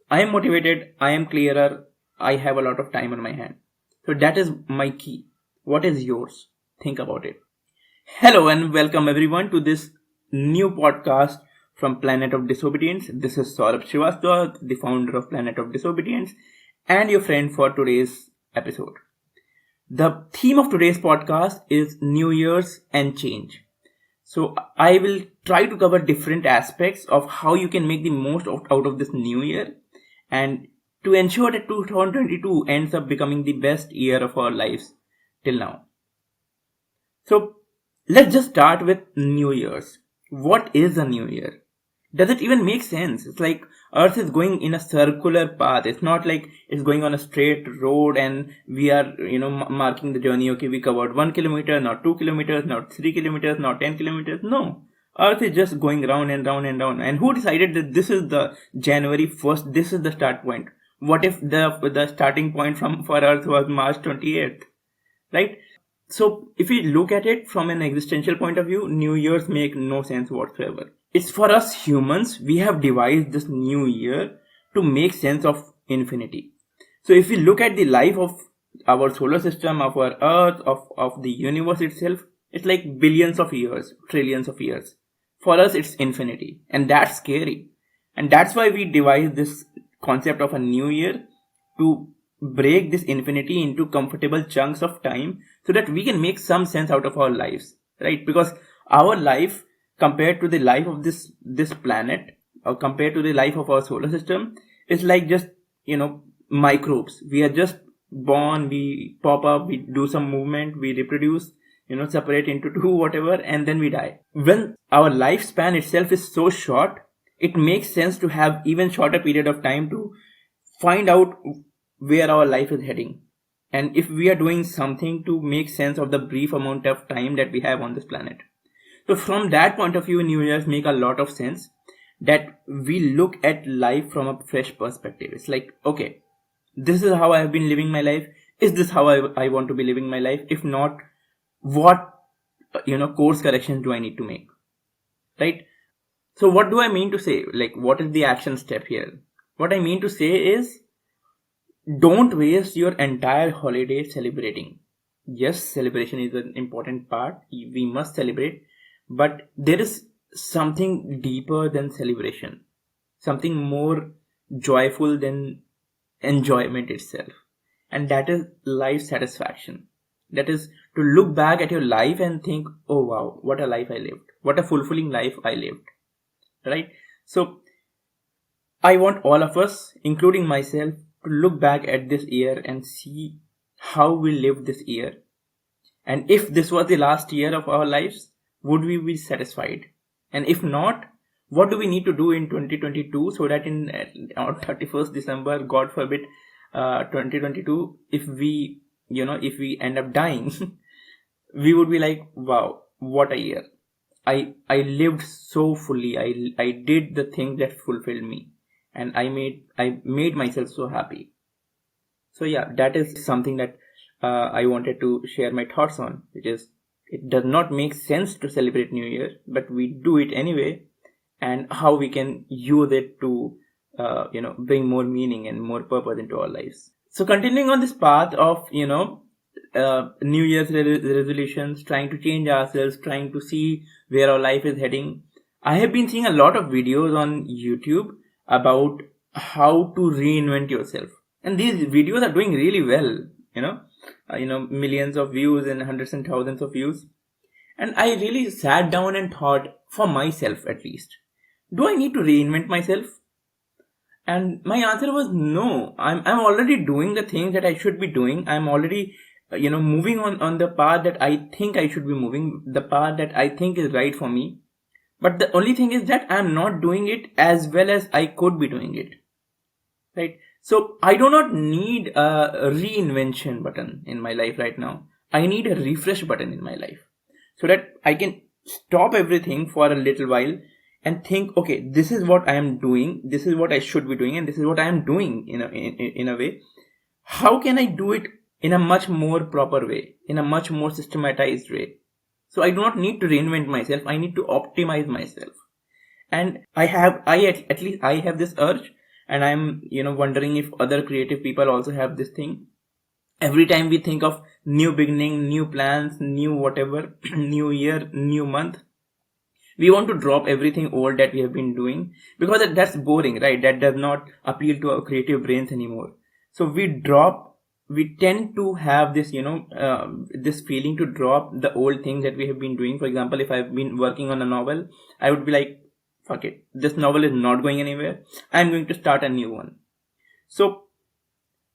I am motivated, I am clearer, I have a lot of time on my hand. So that is my key. What is yours? Think about it. Hello and welcome everyone to this new podcast from Planet of Disobedience. This is Saurabh Srivastava, the founder of Planet of Disobedience, and your friend for today's episode. The theme of today's podcast is New Year's and change. So I will try to cover different aspects of how you can make the most out of this new year and to ensure that 2022 ends up becoming the best year of our lives till now. So let's just start with New Year's. What is a New Year? Does it even make sense? It's like Earth is going in a circular path. It's not like it's going on a straight road and we are, marking the journey. Okay, we covered 1 kilometer, not 2 kilometers, not 3 kilometers, not 10 kilometers. No. Earth is just going round and round and round. And who decided that this is the January 1st? This is the start point. What if the starting point for Earth was March 28th? Right? So if we look at it from an existential point of view, New Year's make no sense whatsoever. It's for us humans, we have devised this new year to make sense of infinity. So if we look at the life of our solar system, of our earth, of the universe itself, it's like billions of years, trillions of years. For us, it's infinity. And that's scary. And that's why we devised this concept of a new year to break this infinity into comfortable chunks of time so that we can make some sense out of our lives, right? Because our life compared to the life of this planet or compared to the life of our solar system is like just, microbes. We are just born, we pop up, we do some movement, we reproduce, separate into two, whatever, and then we die. When our lifespan itself is so short, it makes sense to have even shorter period of time to find out where our life is heading. And if we are doing something to make sense of the brief amount of time that we have on this planet. So from that point of view, New Year's make a lot of sense that we look at life from a fresh perspective. It's like, okay, this is how I have been living my life. Is this how I want to be living my life? If not, what, course corrections do I need to make? Right? So what do I mean to say? Like, what is the action step here? What I mean to say is, don't waste your entire holiday celebrating. Yes, celebration is an important part. We must celebrate. But there is something deeper than celebration. Something more joyful than enjoyment itself. And that is life satisfaction. That is to look back at your life and think, oh wow, what a life I lived. What a fulfilling life I lived. Right? So, I want all of us, including myself, to look back at this year and see how we lived this year. And if this was the last year of our lives, would we be satisfied? And if not, what do we need to do in 2022 so that on 31st December, God forbid, 2022, if we end up dying, we would be like, wow, what a year. I lived so fully. I did the thing that fulfilled me. And I made myself so happy. So yeah, that is something that I wanted to share my thoughts on, which is it does not make sense to celebrate New Year, but we do it anyway, and how we can use it to bring more meaning and more purpose into our lives. So continuing on this path of New Year's resolutions, trying to change ourselves, trying to see where our life is heading, I have been seeing a lot of videos on YouTube about how to reinvent yourself, and these videos are doing really well. Millions of views and hundreds and thousands of views. And I really sat down and thought, for myself at least, do I need to reinvent myself? And my answer was no. I'm already doing the things that I should be doing. I'm already moving on the path that I think I should be moving, the path that I think is right for me. But the only thing is that I'm not doing it as well as I could be doing it. Right? So I do not need a reinvention button in my life right now. I need a refresh button in my life so that I can stop everything for a little while and think, okay, this is what I am doing. This is what I should be doing. And this is what I am doing in a way. How can I do it in a much more proper way, in a much more systematized way? So I do not need to reinvent myself. I need to optimize myself. And I have this urge And I'm wondering if other creative people also have this thing. Every time we think of new beginning, new plans, new whatever, new year, new month, we want to drop everything old that we have been doing, because that's boring, right? That does not appeal to our creative brains anymore. So we tend to have this this feeling to drop the old things that we have been doing. For example, if I've been working on a novel, I would be like, fuck it, this novel is not going anywhere, I'm going to start a new one. So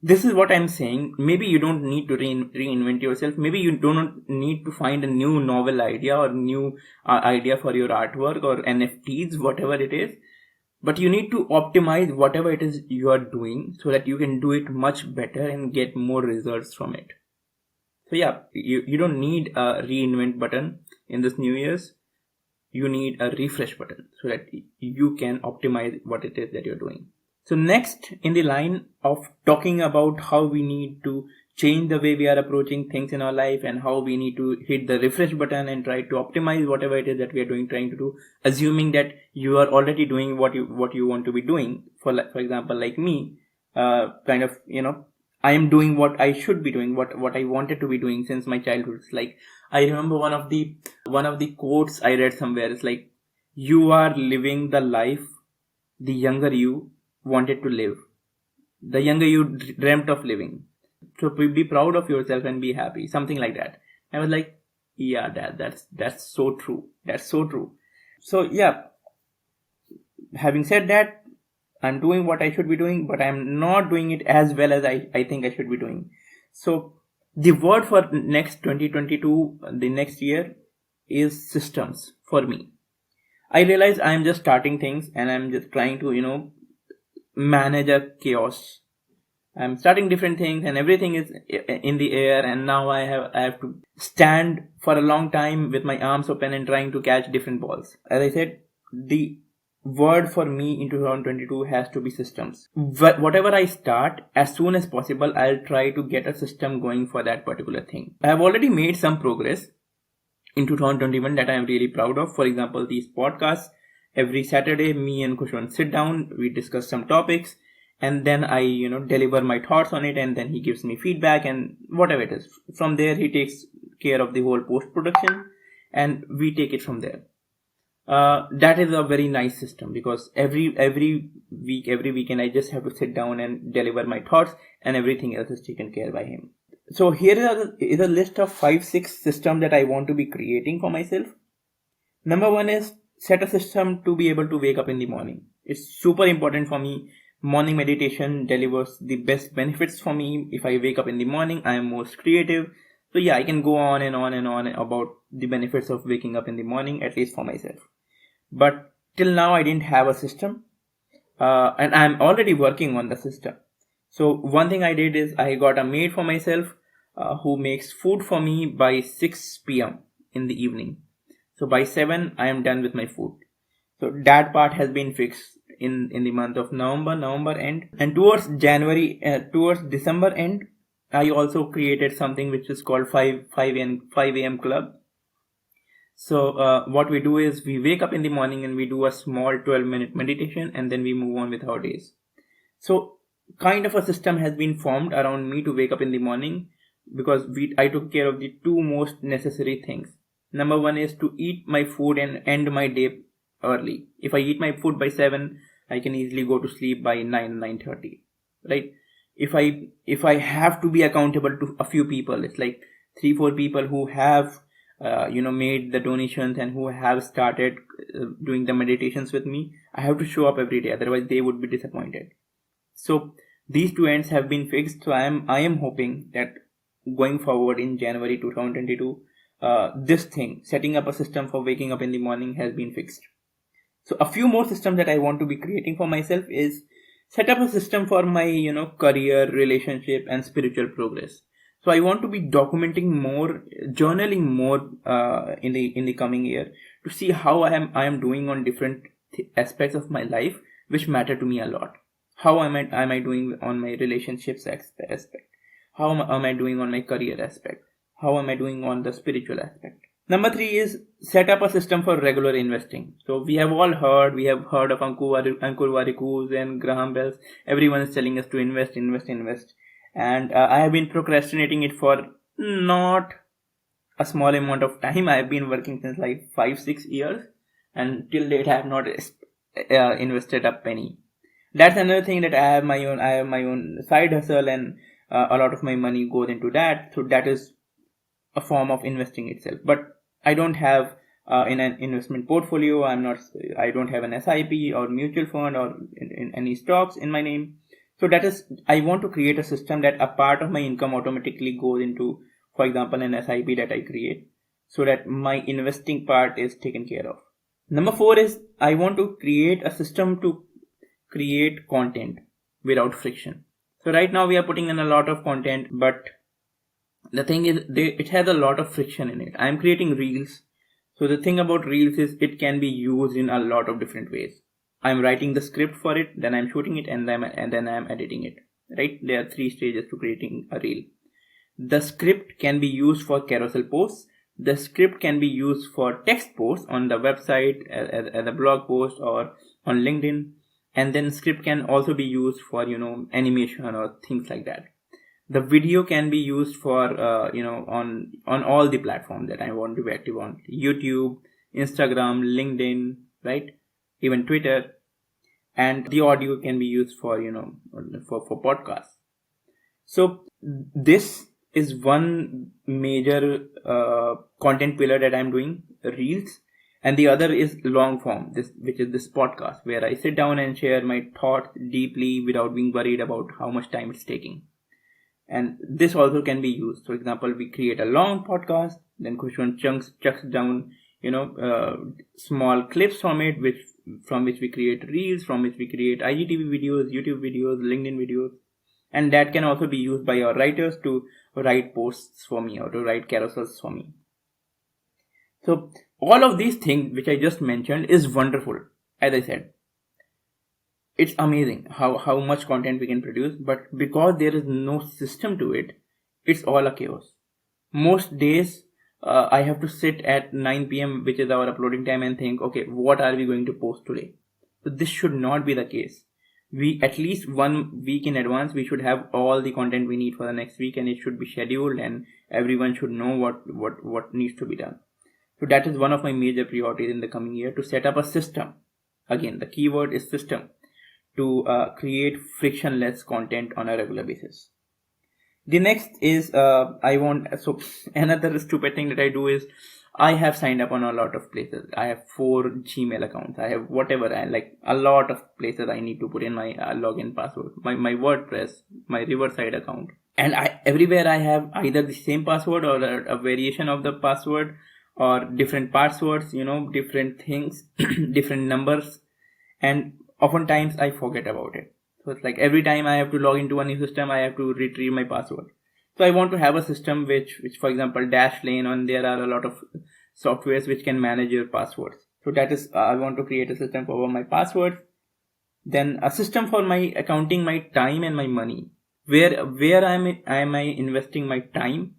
this is what I'm saying. Maybe you don't need to reinvent yourself. Maybe you do not need to find a new novel idea or new idea for your artwork or NFTs, whatever it is. But you need to optimize whatever it is you are doing so that you can do it much better and get more results from it. So yeah, you don't need a reinvent button in this New Year's. You need a refresh button so that you can optimize what it is that you're doing. So next in the line of talking about how we need to change the way we are approaching things in our life and how we need to hit the refresh button and try to optimize whatever it is that we are doing, trying to do, assuming that you are already doing what you want to be doing. For example, like me, I am doing what I should be doing, what I wanted to be doing since my childhood. It's like, I remember one of the quotes I read somewhere. It's like, you are living the life the younger you wanted to live, the younger you dreamt of living. So be proud of yourself and be happy, something like that. I was like, yeah, that's so true. That's so true. So yeah, having said that, I'm doing what I should be doing, but I'm not doing it as well as I think I should be doing. So the word for next 2022, the next year, is systems for me. I realize I'm just starting things and I'm just trying to, manage a chaos. I'm starting different things and everything is in the air, and now I have to stand for a long time with my arms open and trying to catch different balls. As I said, the word for me in 2022 has to be systems. Whatever I start, as soon as possible, I'll try to get a system going for that particular thing. I have already made some progress in 2021 that I am really proud of. For example, these podcasts. Every Saturday, me and Kushwan sit down, we discuss some topics, and then I, deliver my thoughts on it, and then he gives me feedback and whatever it is. From there, he takes care of the whole post-production, and we take it from there. That is a very nice system, because every weekend, I just have to sit down and deliver my thoughts, and everything else is taken care by him. So here is a list of 5-6 systems that I want to be creating for myself. Number one is set a system to be able to wake up in the morning. It's super important for me. Morning meditation delivers the best benefits for me. If I wake up in the morning, I am most creative. So yeah, I can go on and on and on about the benefits of waking up in the morning, at least for myself. But till now, I didn't have a system. And I'm already working on the system. So one thing I did is I got a maid for myself who makes food for me by 6 p.m. in the evening. So by 7, I am done with my food. So that part has been fixed in the month of November end. And towards December end, I also created something which is called 5 a.m. club. So what we do is we wake up in the morning and we do a small 12-minute meditation, and then we move on with our days. So kind of a system has been formed around me to wake up in the morning, because I took care of the two most necessary things. Number one is to eat my food and end my day early. If I eat my food by 7, I can easily go to sleep by 9:30. Right? If I have to be accountable to a few people, it's like 3-4 people who have made the donations and who have started doing the meditations with me. I have to show up every day, otherwise they would be disappointed. So these two ends have been fixed. So I am hoping that going forward in January 2022, this thing, setting up a system for waking up in the morning, has been fixed. So a few more systems that I want to be creating for myself is set up a system for my career, relationship, and spiritual progress. So I want to be documenting more, journaling more in the coming year, to see how I am doing on different aspects of my life which matter to me a lot. How am I doing on my relationships aspect? How am I doing on my career aspect? How am I doing on the spiritual aspect? Number 3 is set up a system for regular investing. So we have heard of Ankur Warikoo and Graham Bells. Everyone is telling us to invest. And I have been procrastinating it for not a small amount of time. I have been working since like 5-6 years, and till date I have not invested a penny. That's another thing, that I have my own side hustle, and a lot of my money goes into that. So that is a form of investing itself. But I don't have in an investment portfolio. I don't have an SIP or mutual fund or in any stocks in my name. So that is, I want to create a system that a part of my income automatically goes into, for example, an SIP that I create, so that my investing part is taken care of. Number 4 is I want to create a system to create content without friction. So right now we are putting in a lot of content, but the thing is, it has a lot of friction in it. I am creating reels. So the thing about reels is it can be used in a lot of different ways. I'm writing the script for it, then I'm shooting it, and then I'm editing it. Right? There are 3 stages to creating a reel. The script can be used for carousel posts. The script can be used for text posts on the website, as a blog post or on LinkedIn. And then script can also be used for, animation or things like that. The video can be used for, on all the platforms that I want to be active on. YouTube, Instagram, LinkedIn, right? Even Twitter. And the audio can be used for, for podcasts. So this is one major content pillar that I'm doing, reels. And the other is long form, which is this podcast, where I sit down and share my thoughts deeply without being worried about how much time it's taking. And this also can be used. For example, we create a long podcast, then Kushwan chucks down, small clips from it, from which we create reels, from which we create IGTV videos, YouTube videos, LinkedIn videos. And that can also be used by our writers to write posts for me or to write carousels for me. So all of these things which I just mentioned is wonderful. As I said, it's amazing how much content we can produce, but because there is no system to it, it's all a chaos. Most days I have to sit at 9 p.m., which is our uploading time, and think, okay, what are we going to post today? So this should not be the case. We, at least 1 week in advance, we should have all the content we need for the next week, and it should be scheduled, and everyone should know what needs to be done. So that is one of my major priorities in the coming year, to set up a system. Again, the keyword is system, to create frictionless content on a regular basis. The next is another stupid thing that I do is I have signed up on a lot of places. I have 4 Gmail accounts. I have a lot of places I need to put in my login password, my WordPress, my Riverside account. And everywhere I have either the same password or a variation of the password, or different passwords, different things, different numbers. And oftentimes I forget about it. So it's like every time I have to log into a new system, I have to retrieve my password. So I want to have a system which for example, Dashlane, and there are a lot of softwares which can manage your passwords. So that is, I want to create a system for my passwords. Then a system for my accounting my time and my money. Where am I investing my time?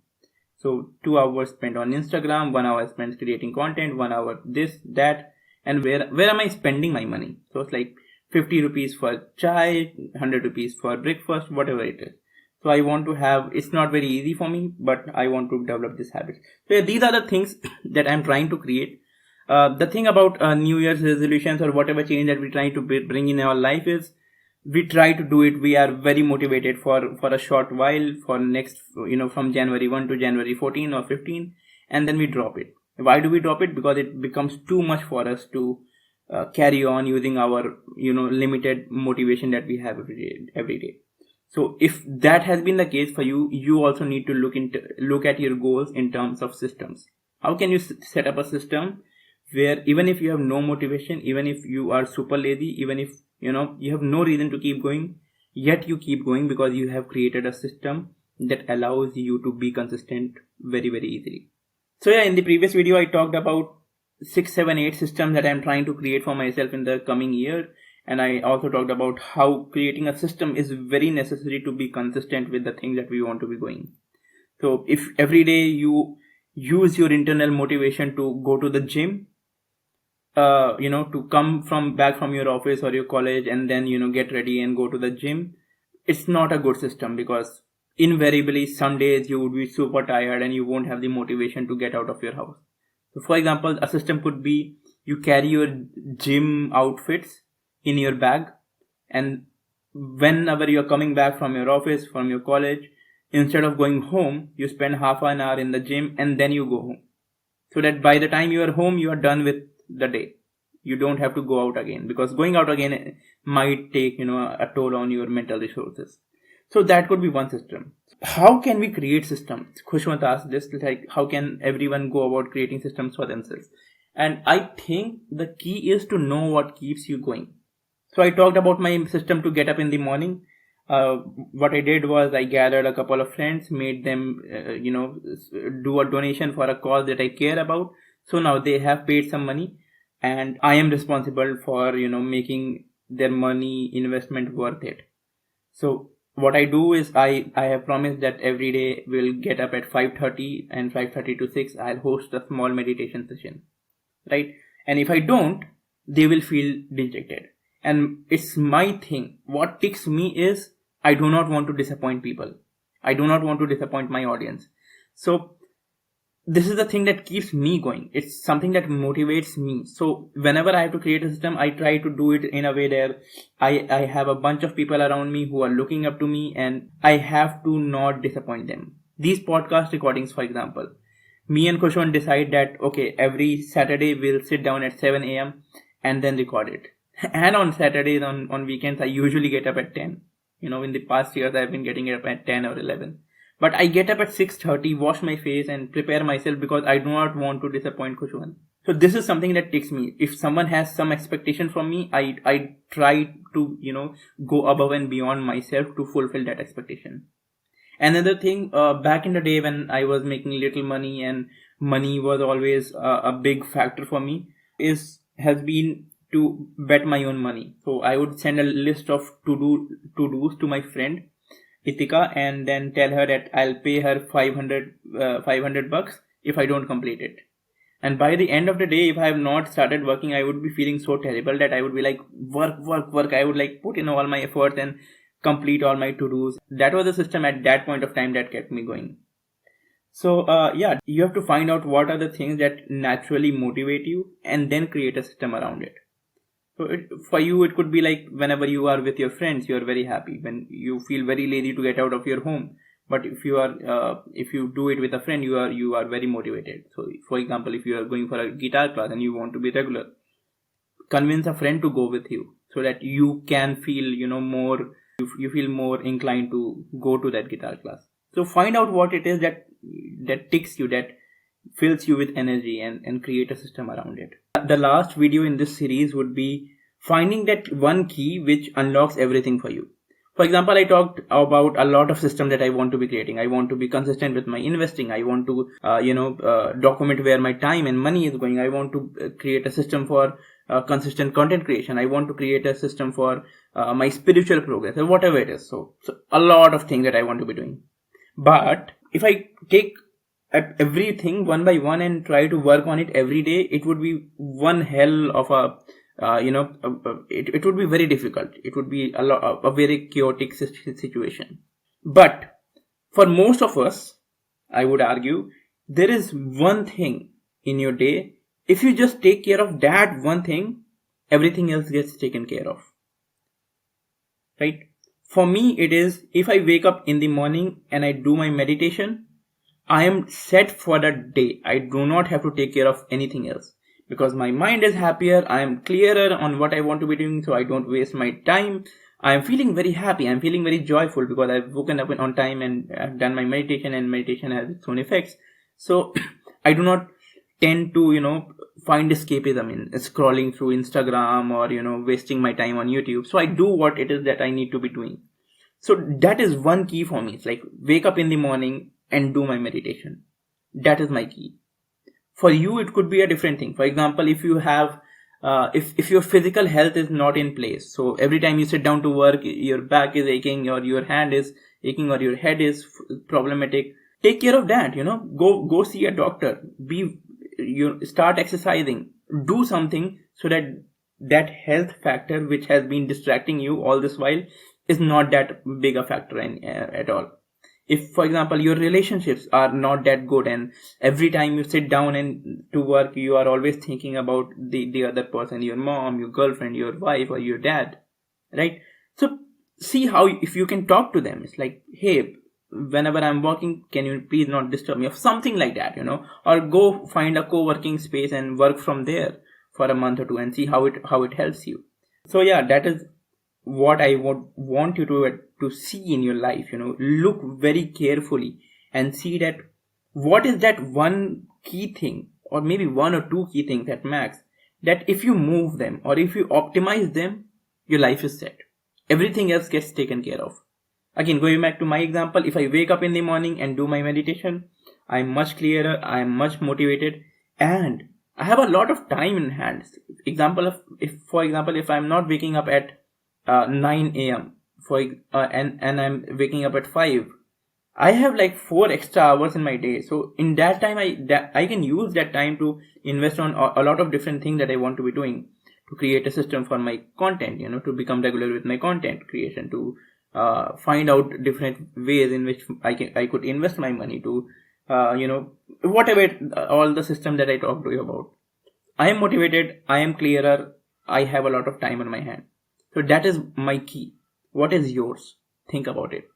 So 2 hours spent on Instagram, 1 hour spent creating content, 1 hour this, that, and where am I spending my money? So it's like 50 rupees for chai, 100 rupees for breakfast, whatever it is. So I want to have, it's not very easy for me, but I want to develop this habit. So yeah, these are the things that I'm trying to create. The thing about New Year's resolutions or whatever change that we try to bring in our life is, we try to do it. We are very motivated for a short while, for next, from January 1 to January 14 or 15, and then we drop it. Why do we drop it? Because it becomes too much for us to carry on using our, limited motivation that we have every day. So if that has been the case for you, you also need to look at your goals in terms of systems. How can you set up a system where even if you have no motivation, even if you are super lazy, even if you have no reason to keep going, yet you keep going because you have created a system that allows you to be consistent very, very easily. So yeah, in the previous video I talked about 6, 7, 8 systems that I'm trying to create for myself in the coming year. And I also talked about how creating a system is very necessary to be consistent with the things that we want to be going. So if every day you use your internal motivation to go to the gym, to come from back from your office or your college and then, get ready and go to the gym. It's not a good system, because invariably some days you would be super tired and you won't have the motivation to get out of your house. So for example, a system could be you carry your gym outfits in your bag, and whenever you're coming back from your office, from your college, instead of going home, you spend half an hour in the gym and then you go home. So that by the time you are home, you are done with the day. You don't have to go out again, because going out again might take, a toll on your mental resources. So that could be one system. How can we create systems? Khushwant asked this, like, how can everyone go about creating systems for themselves? And I think the key is to know what keeps you going. So I talked about my system to get up in the morning. What I did was I gathered a couple of friends, made them, do a donation for a cause that I care about. So now they have paid some money, and I am responsible for, making their money investment worth it. So what I do is I have promised that every day we'll get up at 5:30, and 5:30 to 6 I'll host a small meditation session, right? And if I don't, they will feel dejected. And it's my thing. What ticks me is I do not want to disappoint people. I do not want to disappoint my audience. So this is the thing that keeps me going. It's something that motivates me. So whenever I have to create a system, I try to do it in a way that I have a bunch of people around me who are looking up to me, and I have to not disappoint them. These podcast recordings, for example, me and Kushwan decide that, okay, every Saturday we'll sit down at 7 a.m. and then record it. And on Saturdays, on weekends, I usually get up at 10. In the past years, I've been getting up at 10 or 11. But I get up at 6:30, wash my face and prepare myself, because I do not want to disappoint Kushwan. So this is something that ticks me. If someone has some expectation from me, I try to, go above and beyond myself to fulfill that expectation. Another thing, back in the day when I was making little money and money was always a big factor for me, has been to bet my own money. So I would send a list of to-dos to my friend Itika, and then tell her that I'll pay her 500 bucks if I don't complete it. And by the end of the day, if I have not started working, I would be feeling so terrible that I would be like, work. I would like put in all my efforts and complete all my to-dos. That was the system at that point of time that kept me going. So you have to find out what are the things that naturally motivate you, and then create a system around it. So for you, it could be like whenever you are with your friends, you are very happy. When you feel very lazy to get out of your home, but if you do it with a friend, you are very motivated. So for example, if you are going for a guitar class and you want to be regular, convince a friend to go with you, so that you can feel more. You feel more inclined to go to that guitar class. So find out what it is that ticks you, that fills you with energy, and create a system around it. The last video in this series would be finding that one key which unlocks everything for you. For example, I talked about a lot of systems that I want to be creating. I want to be consistent with my investing. I want to, document where my time and money is going. I want to create a system for consistent content creation. I want to create a system for my spiritual progress, or whatever it is. So a lot of things that I want to be doing. But if I take everything one by one and try to work on it every day, it would be one hell of it would be very difficult. It would be a very chaotic situation. But for most of us, I would argue, there is one thing in your day. If you just take care of that one thing, everything else gets taken care of. Right? For me, it is, if I wake up in the morning and I do my meditation, I am set for the day. I do not have to take care of anything else, because my mind is happier. I am clearer on what I want to be doing, so I don't waste my time. I am feeling very happy. I am feeling very joyful because I've woken up on time and I've done my meditation, and meditation has its own effects. So I do not tend to, find escapism in scrolling through Instagram or, wasting my time on YouTube. So I do what it is that I need to be doing. So that is one key for me. It's like, wake up in the morning and do my meditation. That is my key. For you, it could be a different thing. For example, if you have, if your physical health is not in place, so every time you sit down to work, your back is aching, or your hand is aching, or your head is problematic, take care of that. Go see a doctor. You start exercising. Do something so that that health factor which has been distracting you all this while is not that big a factor at all. If, for example, your relationships are not that good, and every time you sit down and to work, you are always thinking about the other person, your mom, your girlfriend, your wife, or your dad, right? So see how, if you can talk to them, it's like, hey, whenever I'm working, can you please not disturb me, or something like that, or go find a co-working space and work from there for a month or two and see how it helps you. So yeah, that is what I would want you to see in your life. Look very carefully and see that what is that one key thing, or maybe one or two key things at max, that if you move them or if you optimize them, your life is set. Everything else gets taken care of. Again, going back to my example, if I wake up in the morning and do my meditation, I'm much clearer, I'm much motivated, and I have a lot of time in hand. For example, if I'm not waking up at 9 a.m. And I'm waking up at 5, I have like 4 extra hours in my day. So in that time, I can use that time to invest on a lot of different things that I want to be doing, to create a system for my content, to become regular with my content creation, to find out different ways in which I could invest my money, to whatever all the system that I talked to you about. I am motivated, I am clearer, I have a lot of time on my hand. So that is my key. What is yours? Think about it.